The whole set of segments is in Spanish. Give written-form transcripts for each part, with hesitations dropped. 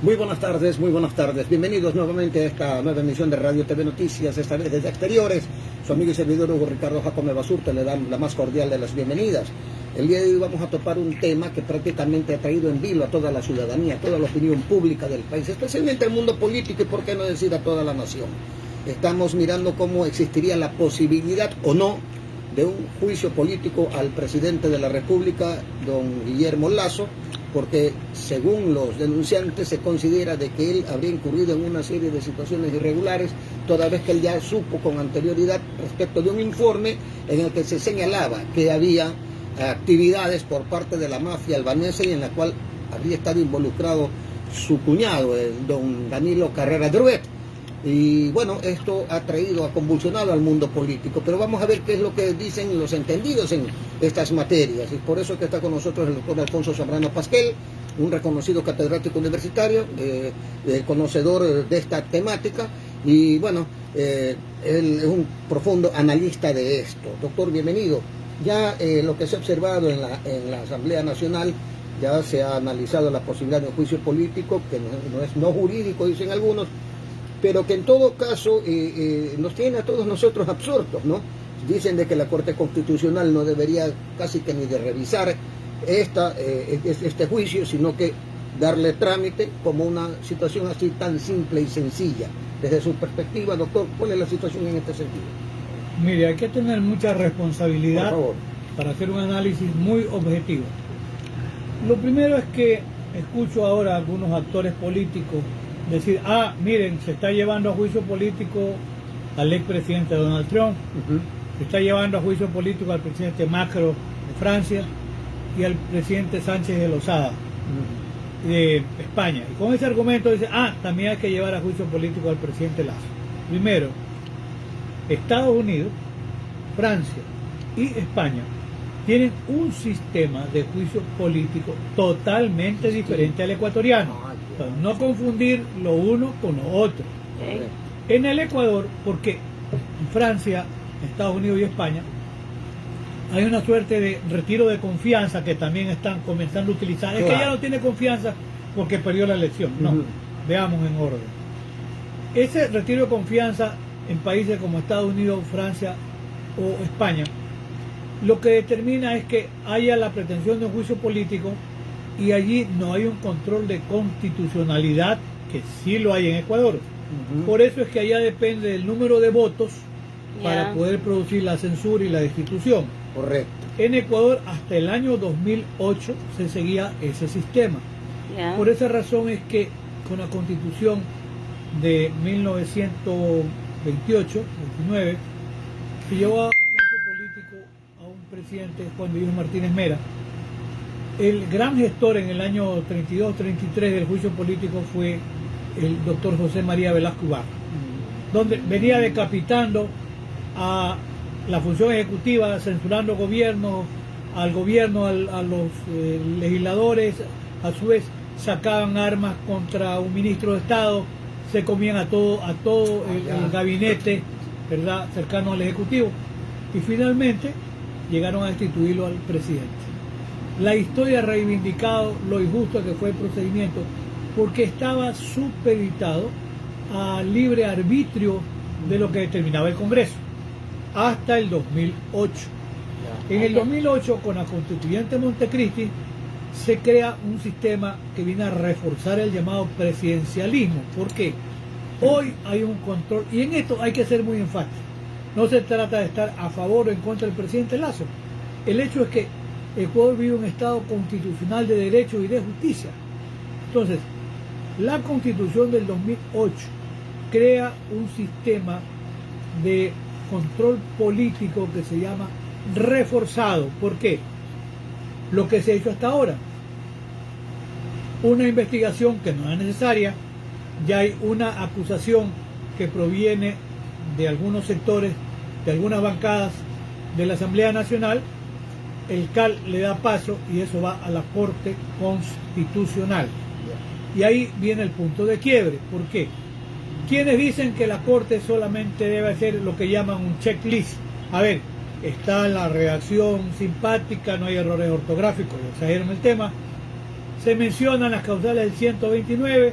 Muy buenas tardes, muy buenas tardes. Bienvenidos nuevamente a esta nueva emisión de Radio TV Noticias, esta vez desde exteriores. Su amigo y servidor Hugo Ricardo Jacome Basurte le dan la más cordial de las bienvenidas. El día de hoy vamos a topar un tema que prácticamente ha traído en vilo a toda la ciudadanía, a toda la opinión pública del país, especialmente al mundo político y por qué no decir a toda la nación. Estamos mirando cómo existiría la posibilidad o no de un juicio político al presidente de la República, don Guillermo Lasso, porque según los denunciantes se considera de que él habría incurrido en una serie de situaciones irregulares, toda vez que él ya supo con anterioridad respecto de un informe en el que se señalaba que había actividades por parte de la mafia albanesa y en la cual habría estado involucrado su cuñado, el don Danilo Carrera Druet. Y bueno, esto ha convulsionado al mundo político, pero vamos a ver qué es lo que dicen los entendidos en estas materias, y por eso que está con nosotros el doctor Alfonso Zambrano Pasquel, un reconocido catedrático universitario, conocedor de esta temática, y bueno, él es un profundo analista de esto. Doctor, bienvenido. Ya lo que se ha observado en la Asamblea Nacional, ya se ha analizado la posibilidad de un juicio político, que no es no jurídico, dicen algunos, pero que en todo caso nos tiene a todos nosotros absortos, ¿no? Dicen de que la Corte Constitucional no debería casi que ni de revisar este juicio, sino que darle trámite como una situación así tan simple y sencilla. Desde su perspectiva, doctor, ¿cuál es la situación en este sentido? Mire, hay que tener mucha responsabilidad para hacer un análisis muy objetivo. Lo primero es que escucho ahora a algunos actores políticos decir, miren, se está llevando a juicio político al expresidente Donald Trump, se está llevando a juicio político al presidente Macron de Francia y al presidente Sánchez de Lozada de España. Y con ese argumento dice, también hay que llevar a juicio político al presidente Lasso. Primero, Estados Unidos, Francia y España tienen un sistema de juicio político totalmente diferente al ecuatoriano. No confundir lo uno con lo otro. En el Ecuador, porque en Francia, Estados Unidos y España hay una suerte de retiro de confianza que también están comenzando a utilizar. Es que ya no tiene confianza porque perdió la elección. No, veamos en orden. Ese retiro de confianza en países como Estados Unidos, Francia o España, lo que determina es que haya la pretensión de un juicio político y allí no hay un control de constitucionalidad, que sí lo hay en Ecuador. Por eso es que allá depende del número de votos para poder producir la censura y la destitución. Correcto. En Ecuador hasta el año 2008 se seguía ese sistema. Por esa razón es que con la Constitución de 1928-29 se llevó a juicio político a un presidente, Juan Luis Martínez Mera. El gran gestor en el año 32-33 del juicio político fue el doctor José María Velasco Ibarra, donde venía decapitando a la función ejecutiva, censurando gobiernos, al gobierno, a los legisladores, a su vez sacaban armas contra un ministro de Estado, se comían a todo el gabinete, ¿verdad?, cercano al ejecutivo, y finalmente llegaron a destituirlo al presidente. La historia ha reivindicado lo injusto que fue el procedimiento porque estaba supeditado al libre arbitrio de lo que determinaba el Congreso hasta el 2008. En el 2008, con la constituyente Montecristi, se crea un sistema que viene a reforzar el llamado presidencialismo. ¿Por qué? Hoy hay un control, y en esto hay que ser muy enfático. No se trata de estar a favor o en contra del presidente Lasso. El hecho es que Ecuador vive un estado constitucional de derecho y de justicia. Entonces, la Constitución del 2008 crea un sistema de control político que se llama reforzado. ¿Por qué? Lo que se ha hecho hasta ahora, una investigación que no es necesaria, ya hay una acusación que proviene de algunos sectores, de algunas bancadas de la Asamblea Nacional, el CAL le da paso y eso va a la Corte Constitucional. Y ahí viene el punto de quiebre. ¿Por qué? Quienes dicen que la Corte solamente debe hacer lo que llaman un checklist. A ver, está la redacción simpática, no hay errores ortográficos, exageran el tema. Se mencionan las causales del 129,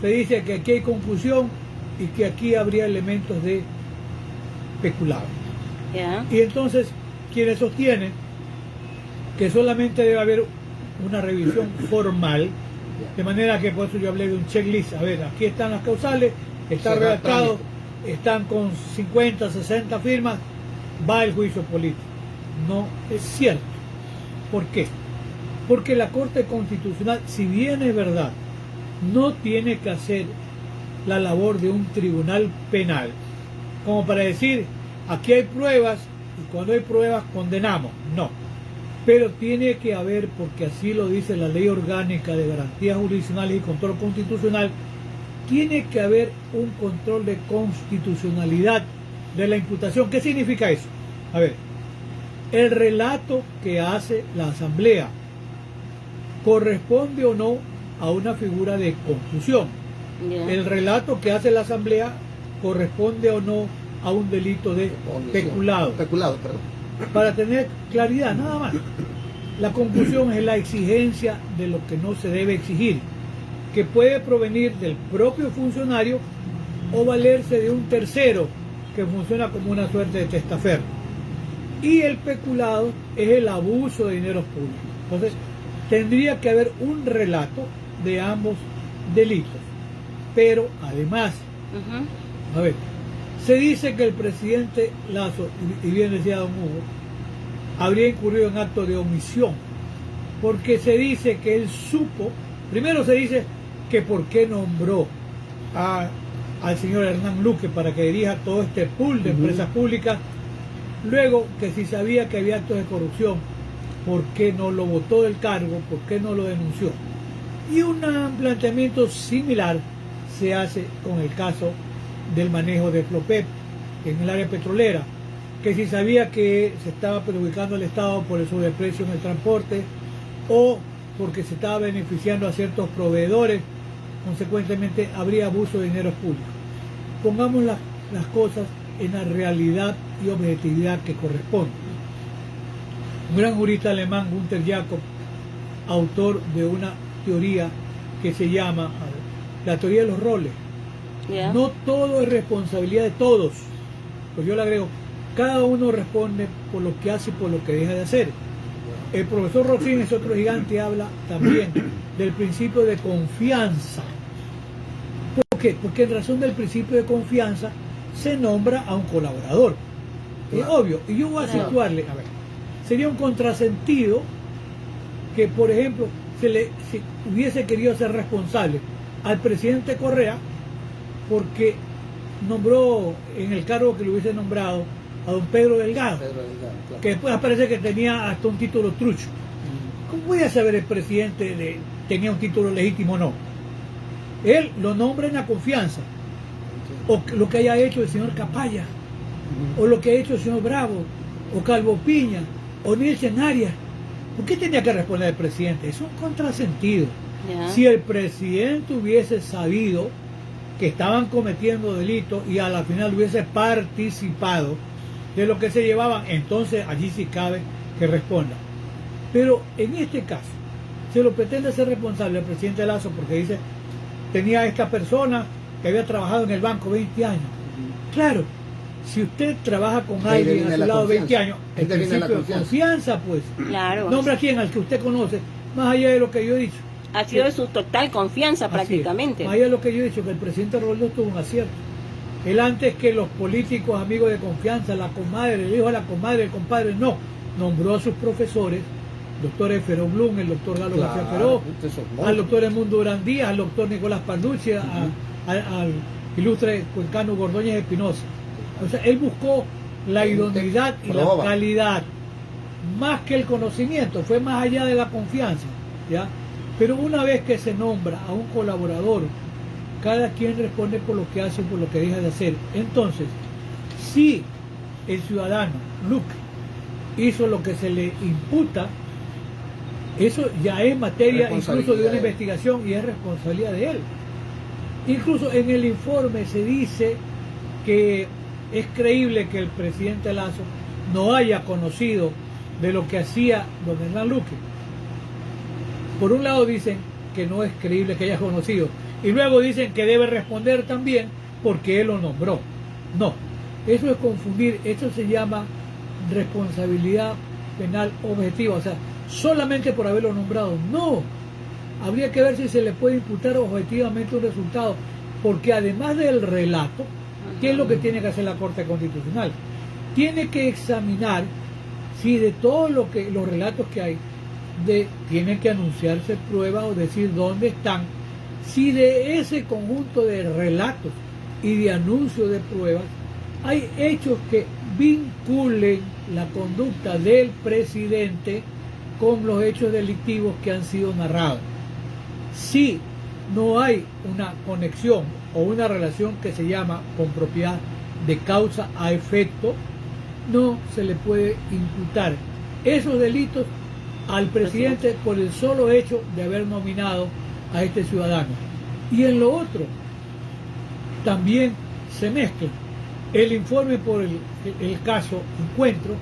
se dice que aquí hay confusión y que aquí habría elementos de peculado. Ya. Y entonces, quienes sostienen que solamente debe haber una revisión formal, de manera que por eso yo hablé de un checklist. A ver, aquí están las causales, está Se da redactado, trámite. están con 50, 60 firmas, va el juicio político. No es cierto. ¿Por qué? Porque la Corte Constitucional, si bien es verdad, no tiene que hacer la labor de un tribunal penal, como para decir, aquí hay pruebas y cuando hay pruebas condenamos. No. Pero tiene que haber, porque así lo dice la Ley Orgánica de Garantías Jurisdiccionales y Control Constitucional, tiene que haber un control de constitucionalidad de la imputación. ¿Qué significa eso? A ver, el relato que hace la Asamblea corresponde o no a una figura de confusión. Ya. El relato que hace la Asamblea corresponde o no a un delito de peculado. Peculado, perdón. Para tener claridad, nada más. La confusión es la exigencia de lo que no se debe exigir, que puede provenir del propio funcionario o valerse de un tercero que funciona como una suerte de testaferro. Y el peculado es el abuso de dineros públicos. Entonces, tendría que haber un relato de ambos delitos. Pero además, a ver, se dice que el presidente Lazo, y bien decía don Hugo, habría incurrido en acto de omisión, porque se dice que él supo, primero se dice que por qué nombró al señor Hernán Luque para que dirija todo este pool de empresas públicas, luego que si sabía que había actos de corrupción, ¿por qué no lo votó del cargo? ¿Por qué no lo denunció? Y un planteamiento similar se hace con el caso del manejo de Flopep en el área petrolera, que si sabía que se estaba perjudicando al Estado por el sobreprecio en el transporte o porque se estaba beneficiando a ciertos proveedores, consecuentemente habría abuso de dineros públicos. Pongamos las cosas en la realidad y objetividad que corresponde. Un gran jurista alemán, Günther Jakob, autor de una teoría que se llama la teoría de los roles. Yeah. No todo es responsabilidad de todos. Pues yo le agrego, cada uno responde por lo que hace y por lo que deja de hacer. El profesor Rosin, ese otro gigante, habla también del principio de confianza. ¿Por qué? Porque en razón del principio de confianza se nombra a un colaborador. Es obvio. Y yo voy a situarle, a ver, sería un contrasentido que, por ejemplo, se hubiese querido ser responsable al presidente Correa porque nombró en el cargo que le hubiese nombrado a don Pedro Delgado, claro, que después aparece que tenía hasta un título trucho. ¿Cómo voy a saber el presidente tenía un título legítimo o no? Él lo nombra en la confianza, o lo que haya hecho el señor Capaya, o lo que ha hecho el señor Bravo, o Calvo Piña, o Nielsen Arias. ¿Por qué tenía que responder el presidente? Es un contrasentido. Yeah. Si el presidente hubiese sabido que estaban cometiendo delitos y a la final hubiese participado de lo que se llevaban, entonces allí sí cabe que responda. Pero en este caso, se lo pretende ser responsable el presidente Lazo porque dice, tenía a esta persona que había trabajado en el banco 20 años. Claro, si usted trabaja con alguien a su lado 20 años, el principio de confianza, pues, claro, nombra a quien, al que usted conoce, más allá de lo que yo he dicho. Ha sido de su total confianza prácticamente. Más allá de lo que yo he dicho, que el presidente Rodolfo tuvo un acierto. Él, antes que los políticos amigos de confianza, la comadre, el hijo de la comadre, el compadre, no, nombró a sus profesores, el doctor Efero Blum, el doctor Galo García Feró, al doctor Edmundo Durán Díaz, al doctor Nicolás Panducci, al ilustre cuencano Gordóñez Espinosa. O sea, él buscó la idoneidad y la calidad, más que el conocimiento, fue más allá de la confianza, ¿ya? Pero una vez que se nombra a un colaborador, cada quien responde por lo que hace y por lo que deja de hacer. Entonces, si el ciudadano Luque hizo lo que se le imputa, eso ya es materia incluso de una investigación y es responsabilidad de él. Incluso en el informe se dice que es creíble que el presidente Lazo no haya conocido de lo que hacía don Hernán Luque. Por un lado dicen que no es creíble que haya conocido, y luego dicen que debe responder también porque él lo nombró. No, eso es confundir, eso se llama responsabilidad penal objetiva, o sea, solamente por haberlo nombrado. No, habría que ver si se le puede imputar objetivamente un resultado, porque además del relato, ¿qué es lo que tiene que hacer la Corte Constitucional? Tiene que examinar si de todos los relatos que hay, tienen que anunciarse pruebas o decir dónde están, si de ese conjunto de relatos y de anuncios de pruebas hay hechos que vinculen la conducta del presidente con los hechos delictivos que han sido narrados. Si no hay una conexión o una relación que se llama con propiedad de causa a efecto, no se le puede imputar esos delitos al presidente por el solo hecho de haber nominado a este ciudadano. Y en lo otro, también se mezcla el informe por el caso Encuentro,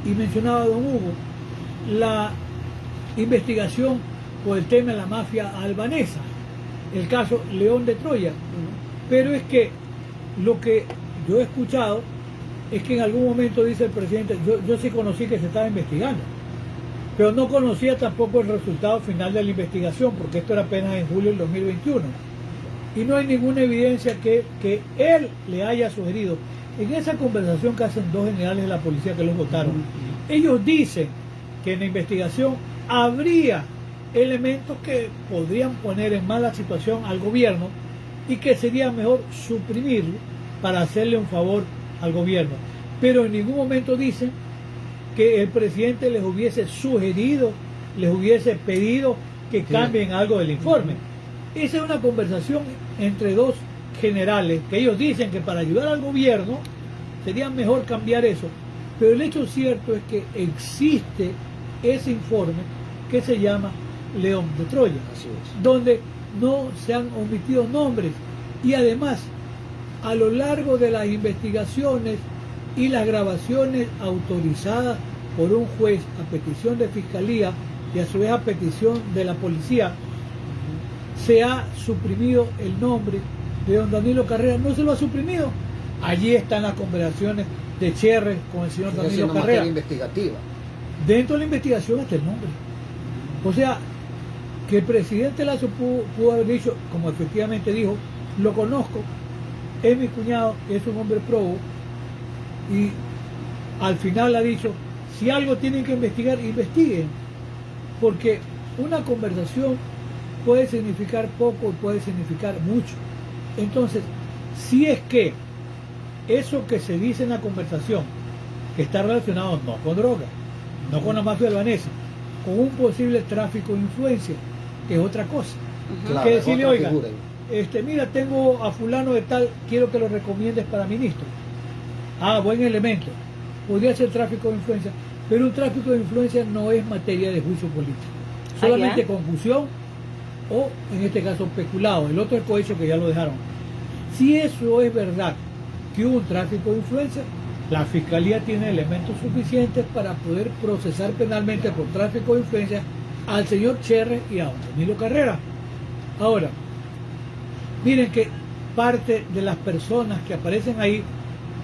y mencionaba don Hugo la investigación por el tema de la mafia albanesa, el caso León de Troya. Pero es que lo que yo he escuchado es que en algún momento dice el presidente, yo sí conocí que se estaba investigando, pero no conocía tampoco el resultado final de la investigación, porque esto era apenas en julio del 2021. Y no hay ninguna evidencia que él le haya sugerido. En esa conversación que hacen dos generales de la policía que los votaron, ellos dicen que en la investigación habría elementos que podrían poner en mala situación al gobierno y que sería mejor suprimirlo para hacerle un favor al gobierno. Pero en ningún momento dicen que el presidente les hubiese sugerido, les hubiese pedido que cambien algo del informe. Esa es una conversación entre dos generales que ellos dicen que para ayudar al gobierno sería mejor cambiar eso. Pero el hecho cierto es que existe ese informe que se llama León de Troya, donde no se han omitido nombres, y además a lo largo de las investigaciones y las grabaciones autorizadas por un juez a petición de fiscalía y a su vez a petición de la policía, se ha suprimido el nombre de don Danilo Carrera. No se lo ha suprimido. Allí están las conversaciones de Cherres con el señor Danilo Carrera. Investigativa. Dentro de la investigación está el nombre. O sea, que el presidente Lazo pudo haber dicho, como efectivamente dijo, lo conozco, es mi cuñado, es un hombre probo, y al final ha dicho, si algo tienen que investigar, investiguen, porque una conversación puede significar poco y puede significar mucho. Entonces, si es que eso que se dice en la conversación, que está relacionado no con droga, no con la mafia albanesa, con un posible tráfico de influencia, que es otra cosa. Claro, que decirle, oiga, figura. Mira, tengo a fulano de tal, quiero que lo recomiendes para ministro. Ah, buen elemento. Podría ser tráfico de influencia, pero un tráfico de influencia no es materia de juicio político. Solamente confusión o, en este caso, peculado. El otro es cohecho, que ya lo dejaron. Si eso es verdad, que hubo un tráfico de influencia, la Fiscalía tiene elementos suficientes para poder procesar penalmente por tráfico de influencia al señor Cherres y a don Danilo Carrera. Ahora, miren que parte de las personas que aparecen ahí,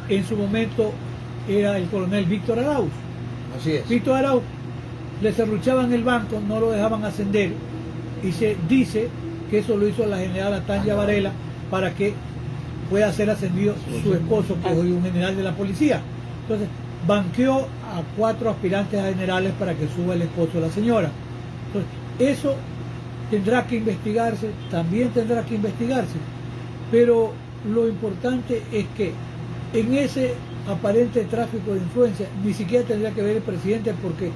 en su momento era el coronel Víctor Arauz. Así es. Víctor Arauz le serruchaban el banco, no lo dejaban ascender, y se dice que eso lo hizo la general Tanya Varela para que pueda ser ascendido su esposo, que es hoy un general de la policía. Entonces, banqueó a 4 aspirantes a generales para que suba el esposo de la señora. Entonces, eso tendrá que investigarse, también tendrá que investigarse. Pero lo importante es que en ese aparente tráfico de influencia ni siquiera tendría que ver el presidente, porque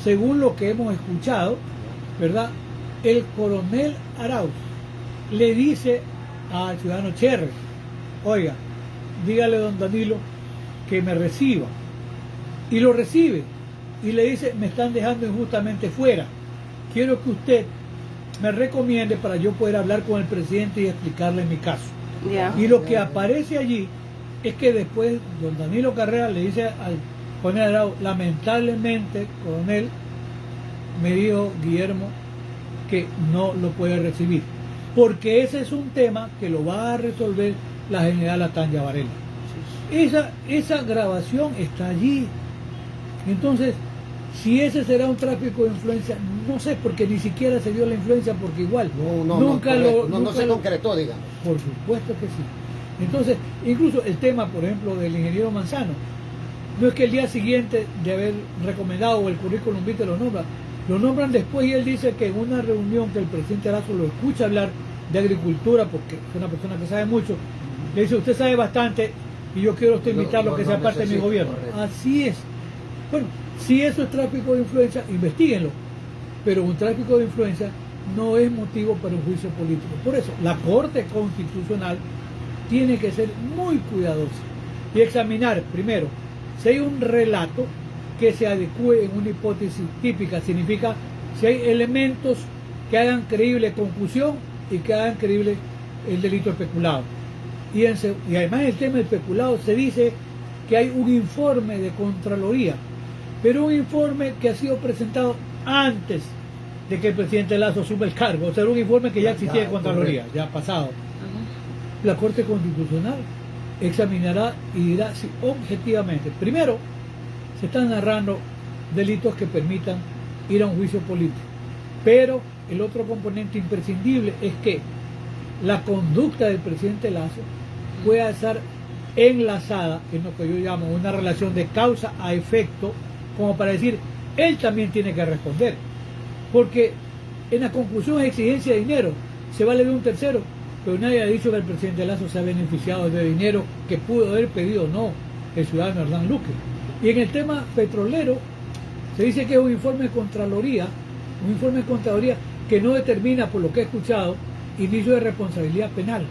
según lo que hemos escuchado, ¿verdad?, el coronel Arauz le dice al ciudadano Cherres, oiga, dígale a don Danilo que me reciba, y lo recibe y le dice, me están dejando injustamente fuera, quiero que usted me recomiende para yo poder hablar con el presidente y explicarle mi caso. Y lo que aparece allí es que después don Danilo Carrera le dice al coronel Arauz, lamentablemente, coronel, me dijo Guillermo que no lo puede recibir. porque ese es un tema que lo va a resolver la general Tanya Varela. Esa grabación está allí. Entonces, si ese será un tráfico de influencia, no sé, porque ni siquiera se dio la influencia, porque igual nunca se concretó, digamos. Por supuesto que sí. Entonces, incluso el tema, por ejemplo, del ingeniero Manzano, no es que el día siguiente de haber recomendado o el currículum vitae lo nombran después, y él dice que en una reunión que el presidente Lazo lo escucha hablar de agricultura, porque es una persona que sabe mucho, le dice: usted sabe bastante y yo quiero usted invitarlo a que sea parte de mi gobierno. Correcto. Así es. Bueno, si eso es tráfico de influencia, investiguenlo, pero un tráfico de influencia no es motivo para un juicio político. Por eso, la Corte Constitucional tiene que ser muy cuidadosa y examinar primero si hay un relato que se adecue en una hipótesis típica, significa si hay elementos que hagan creíble concusión y que hagan creíble el delito especulado. Y además en el tema del especulado se dice que hay un informe de Contraloría, pero un informe que ha sido presentado antes de que el presidente Lazo asume el cargo, o sea, un informe que ya existía de Contraloría, ya pasado. La Corte Constitucional examinará y dirá si objetivamente, primero, se están narrando delitos que permitan ir a un juicio político, pero el otro componente imprescindible es que la conducta del presidente Lazo pueda estar enlazada en lo que yo llamo una relación de causa a efecto, como para decir, él también tiene que responder, porque en la conclusión es exigencia de dinero, se vale de un tercero, pero nadie ha dicho que el presidente Lazo se ha beneficiado de dinero que pudo haber pedido, no, el ciudadano Hernán Luque. Y en el tema petrolero, se dice que es un informe de Contraloría que no determina, por lo que he escuchado, inicio de responsabilidad penal.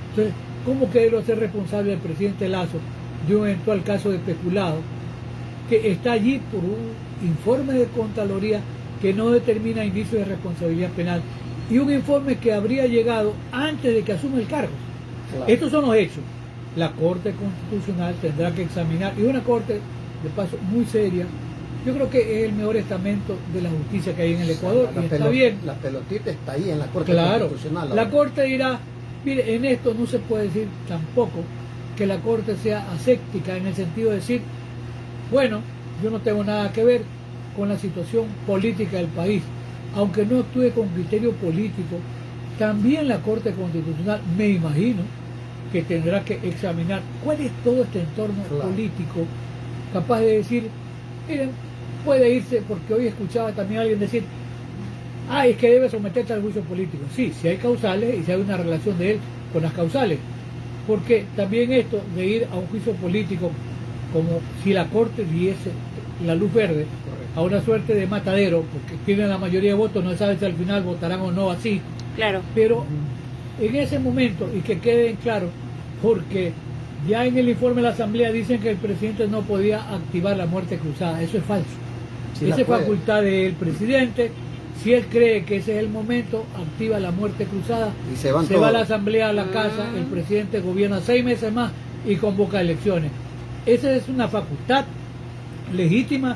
Entonces, ¿cómo que debe ser responsable el presidente Lazo de un eventual caso de especulado que está allí por un informe de Contraloría que no determina inicio de responsabilidad penal y un informe que habría llegado antes de que asuma el cargo? Claro. Estos son los hechos. La Corte Constitucional tendrá que examinar, y una Corte, de paso, muy seria. Yo creo que es el mejor estamento de la justicia que hay en el Ecuador, y está bien. La pelotita está ahí en la Corte Constitucional. La Corte dirá: mire, en esto no se puede decir tampoco que la Corte sea aséptica, en el sentido de decir, bueno, yo no tengo nada que ver con la situación política del país, aunque no actúe con criterio político. También la Corte Constitucional, me imagino, que tendrá que examinar cuál es todo este entorno político, capaz de decir, miren, puede irse, porque hoy escuchaba también a alguien decir, es que debe someterse al juicio político. Sí, si hay causales y si hay una relación de él con las causales, porque también esto de ir a un juicio político, como si la Corte diese la luz verde a una suerte de matadero, porque tienen la mayoría de votos, no se sabe si al final votarán o no así. Claro. Pero en ese momento, y que queden claro, porque ya en el informe de la Asamblea dicen que el presidente no podía activar la muerte cruzada. Eso es falso. Sí, esa es facultad del presidente. Si él cree que ese es el momento, activa la muerte cruzada, y se va a la Asamblea a la casa, el presidente gobierna 6 meses más y convoca elecciones. Esa es una facultad legítima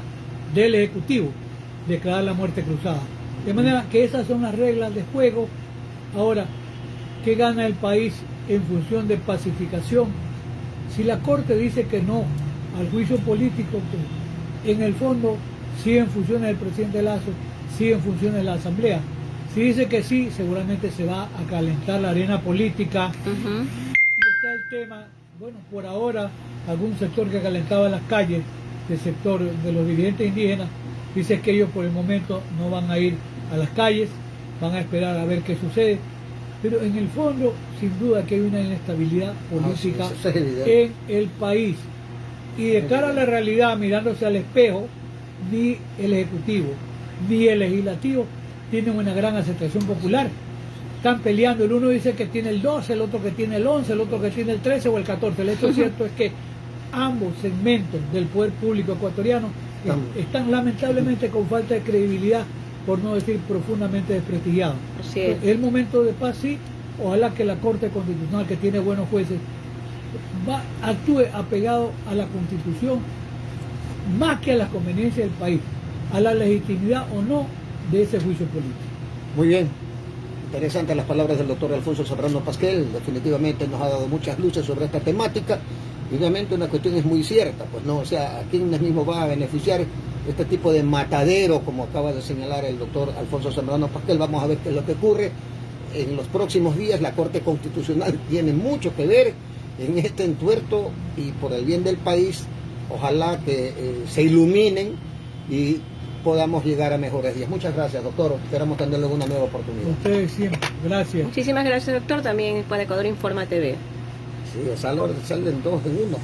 del Ejecutivo, declarar la muerte cruzada. De manera que esas son las reglas de juego. Ahora, ¿qué gana el país en función de pacificación? Si la Corte dice que no al juicio político, pues, en el fondo siguen funciones del presidente Lazo, siguen funciones de la Asamblea. Si dice que sí, seguramente se va a calentar la arena política. Y está el tema, bueno, por ahora, algún sector que calentaba las calles, del sector de los dirigentes indígenas, dice que ellos por el momento no van a ir a las calles, van a esperar a ver qué sucede. Pero en el fondo, sin duda que hay una inestabilidad política en el país. Y de cara a la realidad, mirándose al espejo, ni el Ejecutivo ni el Legislativo tienen una gran aceptación popular. Están peleando, el uno dice que tiene el 12, el otro que tiene el 11, el otro que tiene el 13 o el 14. El hecho cierto es que ambos segmentos del poder público ecuatoriano están lamentablemente con falta de credibilidad, por no decir profundamente desprestigiados. Así es. El momento de paz sí, ojalá que la Corte Constitucional, que tiene buenos jueces, actúe apegado a la Constitución más que a las conveniencias del país, a la legitimidad o no de ese juicio político. Muy bien. Interesantes las palabras del doctor Alfonso Zambrano Pasquel, definitivamente nos ha dado muchas luces sobre esta temática, y obviamente una cuestión es muy cierta, pues no, o sea, ¿a quién mismo va a beneficiar este tipo de matadero, como acaba de señalar el doctor Alfonso Zambrano Pasquel? Vamos a ver qué es lo que ocurre en los próximos días. La Corte Constitucional tiene mucho que ver en este entuerto, y por el bien del país, ojalá que se iluminen y podamos llegar a mejores días. Muchas gracias, doctor. Esperamos tenerle una nueva oportunidad. Ustedes siempre. Gracias. Muchísimas gracias, doctor. También para Ecuador Informa TV. Sí, salen dos en uno.